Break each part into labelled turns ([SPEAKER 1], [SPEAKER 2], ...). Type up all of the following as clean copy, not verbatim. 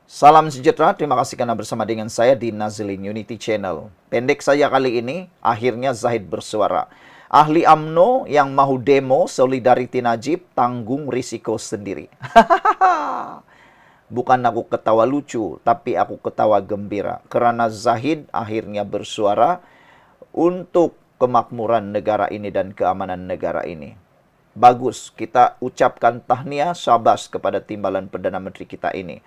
[SPEAKER 1] Salam sejahtera, terima kasih karena bersama dengan saya di Nazlin Unity Channel. Pendek saja kali ini, akhirnya Zahid bersuara. Ahli AMNO yang mau demo Solidarity Najib tanggung risiko sendiri. Bukan aku ketawa lucu, tapi aku ketawa gembira. Karena Zahid akhirnya bersuara untuk kemakmuran negara ini dan keamanan negara ini. Bagus, kita ucapkan tahniah syabas kepada timbalan Perdana Menteri kita ini.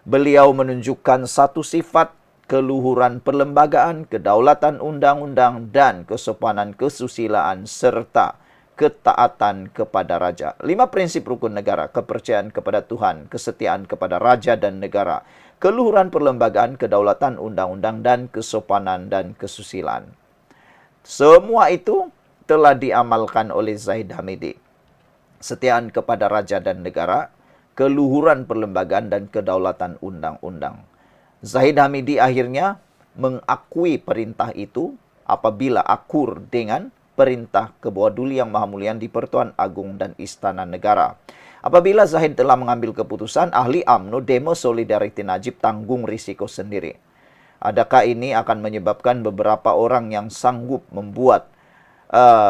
[SPEAKER 1] Beliau menunjukkan satu sifat keluhuran perlembagaan, kedaulatan undang-undang, dan kesopanan kesusilaan serta ketaatan kepada raja. 5 prinsip rukun negara: kepercayaan kepada Tuhan, kesetiaan kepada raja dan negara, keluhuran perlembagaan, kedaulatan undang-undang, dan kesopanan dan kesusilaan. Semua itu telah diamalkan oleh Zahid Hamidi. Kesetiaan kepada raja dan negara, keluhuran perlembagaan, dan kedaulatan undang-undang. Zahid Hamidi akhirnya mengakui perintah itu apabila akur dengan perintah Ketua Duli Yang Maha Mulia di Pertuan Agung dan Istana Negara. Apabila Zahid telah mengambil keputusan, ahli AMNO demo Solidarity Najib tanggung risiko sendiri. Adakah ini akan menyebabkan beberapa orang yang sanggup membuat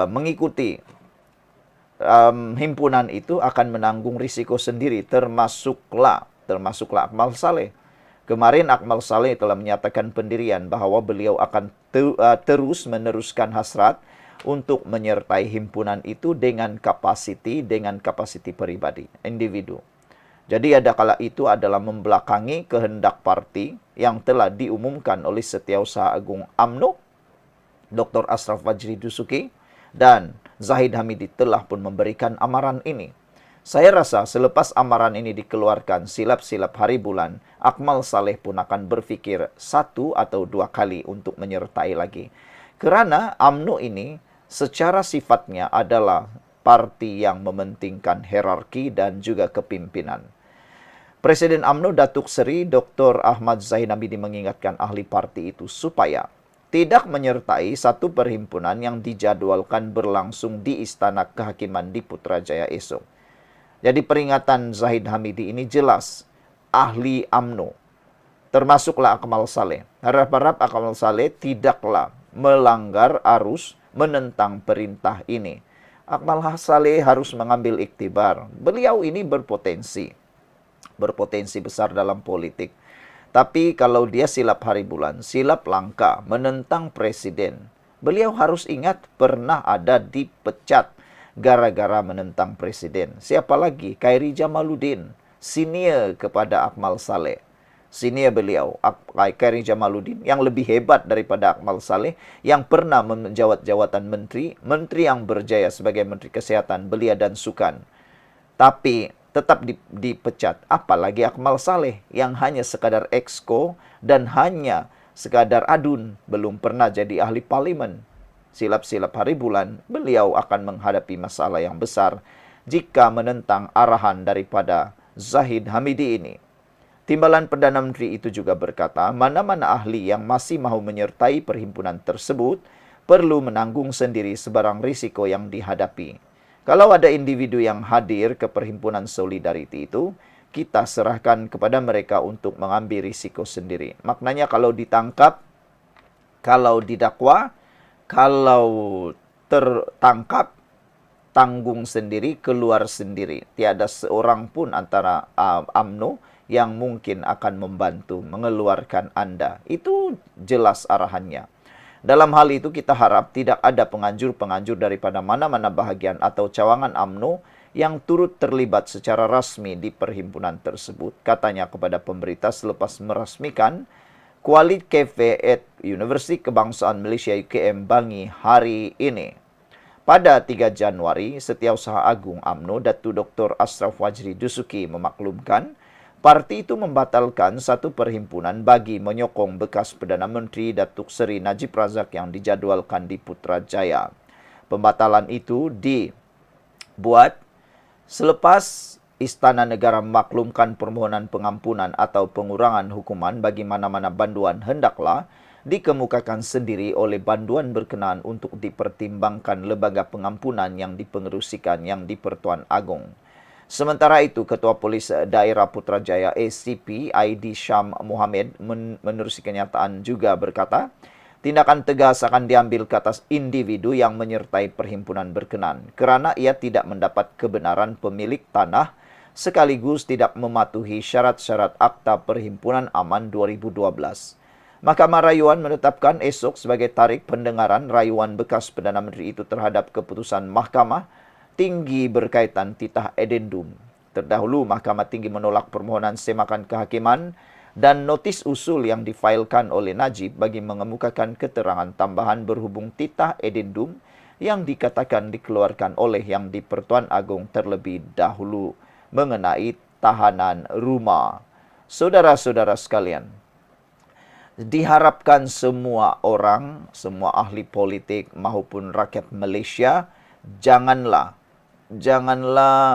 [SPEAKER 1] mengikuti himpunan itu akan menanggung risiko sendiri, termasuklah Akmal Saleh. Kemarin Akmal Saleh telah menyatakan pendirian bahwa beliau akan terus meneruskan hasrat untuk menyertai himpunan itu dengan kapasiti pribadi, individu. Jadi adakala itu adalah membelakangi kehendak parti yang telah diumumkan oleh Setiausaha Agung AMNO, Dr. Ashraf Fajri Dusuki, dan Zahid Hamidi telah pun memberikan amaran ini. Saya rasa selepas amaran ini dikeluarkan silap-silap hari bulan, Akmal Saleh pun akan berpikir 1 atau 2 kali untuk menyertai lagi. Karena AMNO ini secara sifatnya adalah parti yang mementingkan hierarki dan juga kepimpinan. Presiden AMNO Datuk Seri Dr. Ahmad Zahid Hamidi mengingatkan ahli parti itu supaya tidak menyertai satu perhimpunan yang dijadwalkan berlangsung di Istana Kehakiman di Putrajaya esok. Jadi peringatan Zahid Hamidi ini jelas, ahli AMNO, termasuklah Akmal Saleh. Harap-harap Akmal Saleh tidaklah melanggar arus menentang perintah ini. Akmal Saleh harus mengambil iktibar. Beliau ini berpotensi besar dalam politik. Tapi kalau dia silap hari bulan, silap langkah, menentang presiden, beliau harus ingat pernah ada dipecat gara-gara menentang presiden. Siapa lagi? Khairi Jamaluddin, senior kepada Akmal Saleh. Senior beliau, Khairi Jamaluddin, yang lebih hebat daripada Akmal Saleh, yang pernah menjawat jawatan menteri, menteri yang berjaya sebagai Menteri Kesehatan, Belia dan Sukan. Tapi tetap dipecat. Apalagi Akmal Saleh yang hanya sekadar exco dan hanya sekadar adun, belum pernah jadi ahli parlimen. Silap-silap hari bulan, beliau akan menghadapi masalah yang besar jika menentang arahan daripada Zahid Hamidi ini. Timbalan Perdana Menteri itu juga berkata, mana-mana ahli yang masih mahu menyertai perhimpunan tersebut perlu menanggung sendiri sebarang risiko yang dihadapi. Kalau ada individu yang hadir ke perhimpunan Solidarity itu, kita serahkan kepada mereka untuk mengambil risiko sendiri. Maknanya kalau ditangkap, kalau didakwa, kalau tertangkap, tanggung sendiri, keluar sendiri. Tiada seorang pun antara AMNO yang mungkin akan membantu mengeluarkan Anda. Itu jelas arahannya. Dalam hal itu kita harap tidak ada penganjur-penganjur daripada mana-mana bahagian atau cawangan AMNO yang turut terlibat secara rasmi di perhimpunan tersebut. Katanya kepada pemberita selepas merasmikan Kualit Cafe at Universiti Kebangsaan Malaysia UKM Bangi hari ini. Pada 3 Januari, Setiausaha Agung AMNO Datuk Dr. Ashraf Fajri Dusuki memaklumkan parti itu membatalkan satu perhimpunan bagi menyokong bekas Perdana Menteri Datuk Seri Najib Razak yang dijadwalkan di Putrajaya. Pembatalan itu dibuat selepas Istana Negara memaklumkan permohonan pengampunan atau pengurangan hukuman bagi mana-mana banduan hendaklah dikemukakan sendiri oleh banduan berkenaan untuk dipertimbangkan lembaga pengampunan yang dipengerusikan yang di Pertuan Agong. Sementara itu, Ketua Polis Daerah Putrajaya ACP ID Syam Mohammed menerusi kenyataan juga berkata, tindakan tegas akan diambil ke atas individu yang menyertai perhimpunan berkenan kerana ia tidak mendapat kebenaran pemilik tanah sekaligus tidak mematuhi syarat-syarat Akta Perhimpunan Aman 2012. Mahkamah Rayuan menetapkan esok sebagai tarikh pendengaran rayuan bekas Perdana Menteri itu terhadap keputusan Mahkamah Tinggi berkaitan titah edendum. Terdahulu, Mahkamah Tinggi menolak permohonan semakan kehakiman dan notis usul yang difailkan oleh Najib bagi mengemukakan keterangan tambahan berhubung titah edendum yang dikatakan dikeluarkan oleh Yang di-Pertuan Agong terlebih dahulu mengenai tahanan rumah. Saudara-saudara sekalian, diharapkan semua orang, semua ahli politik maupun rakyat Malaysia, janganlah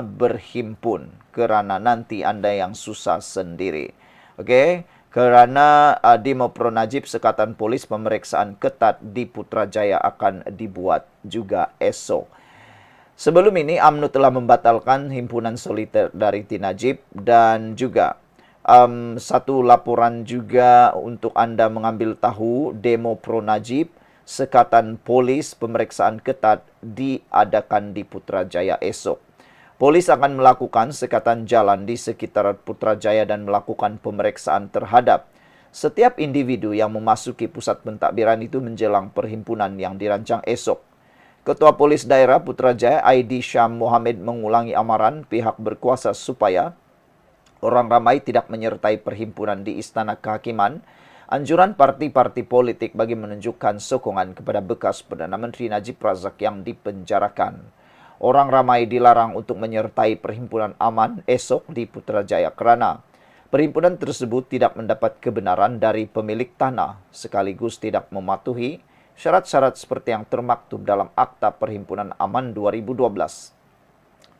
[SPEAKER 1] berhimpun kerana nanti anda yang susah sendiri. Okey, kerana Demo Pro Najib Sekatan Polis pemeriksaan ketat di Putrajaya akan dibuat juga esok. Sebelum ini, UMNO telah membatalkan himpunan Solidariti Najib dan juga satu laporan juga untuk anda mengambil tahu Demo Pro Najib Sekatan Polis pemeriksaan ketat diadakan di Putrajaya esok. Polis akan melakukan sekatan jalan di sekitar Putrajaya dan melakukan pemeriksaan terhadap setiap individu yang memasuki pusat pentadbiran itu menjelang perhimpunan yang dirancang esok. Ketua Polis Daerah Putrajaya ID Syam Mohammed mengulangi amaran pihak berkuasa supaya orang ramai tidak menyertai perhimpunan di Istana Kehakiman. Anjuran parti-parti politik bagi menunjukkan sokongan kepada bekas Perdana Menteri Najib Razak yang dipenjarakan. Orang ramai dilarang untuk menyertai perhimpunan aman esok di Putrajaya kerana perhimpunan tersebut tidak mendapat kebenaran dari pemilik tanah sekaligus tidak mematuhi syarat-syarat seperti yang termaktub dalam Akta Perhimpunan Aman 2012.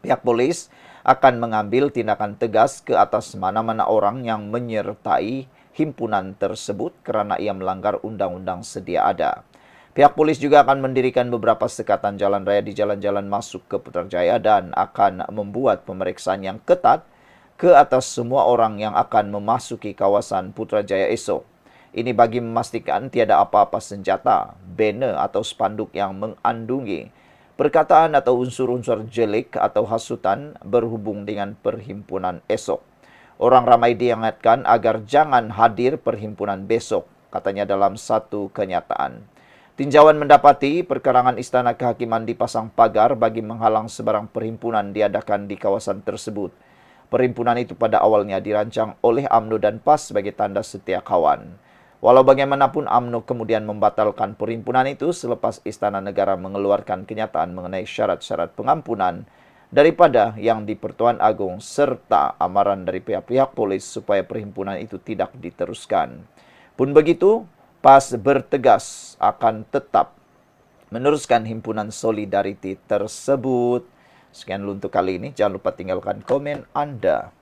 [SPEAKER 1] Pihak polis akan mengambil tindakan tegas ke atas mana-mana orang yang menyertai himpunan tersebut kerana ia melanggar undang-undang sedia ada. Pihak polis juga akan mendirikan beberapa sekatan jalan raya di jalan-jalan masuk ke Putrajaya dan akan membuat pemeriksaan yang ketat ke atas semua orang yang akan memasuki kawasan Putrajaya esok. Ini bagi memastikan tiada apa-apa senjata, banner atau spanduk yang mengandungi perkataan atau unsur-unsur jelik atau hasutan berhubung dengan perhimpunan esok. Orang ramai diingatkan agar jangan hadir perhimpunan besok, katanya dalam satu kenyataan. Tinjauan mendapati perkarangan Istana Kehakiman dipasang pagar bagi menghalang sebarang perhimpunan diadakan di kawasan tersebut. Perhimpunan itu pada awalnya dirancang oleh UMNO dan PAS sebagai tanda setia kawan. Walau bagaimanapun, UMNO kemudian membatalkan perhimpunan itu selepas Istana Negara mengeluarkan kenyataan mengenai syarat-syarat pengampunan daripada Yang di-Pertuan Agong serta amaran dari pihak-pihak polis supaya perhimpunan itu tidak diteruskan. Pun begitu, PAS bertegas akan tetap meneruskan himpunan Solidariti tersebut. Sekian dulu untuk kali ini. Jangan lupa tinggalkan komen Anda.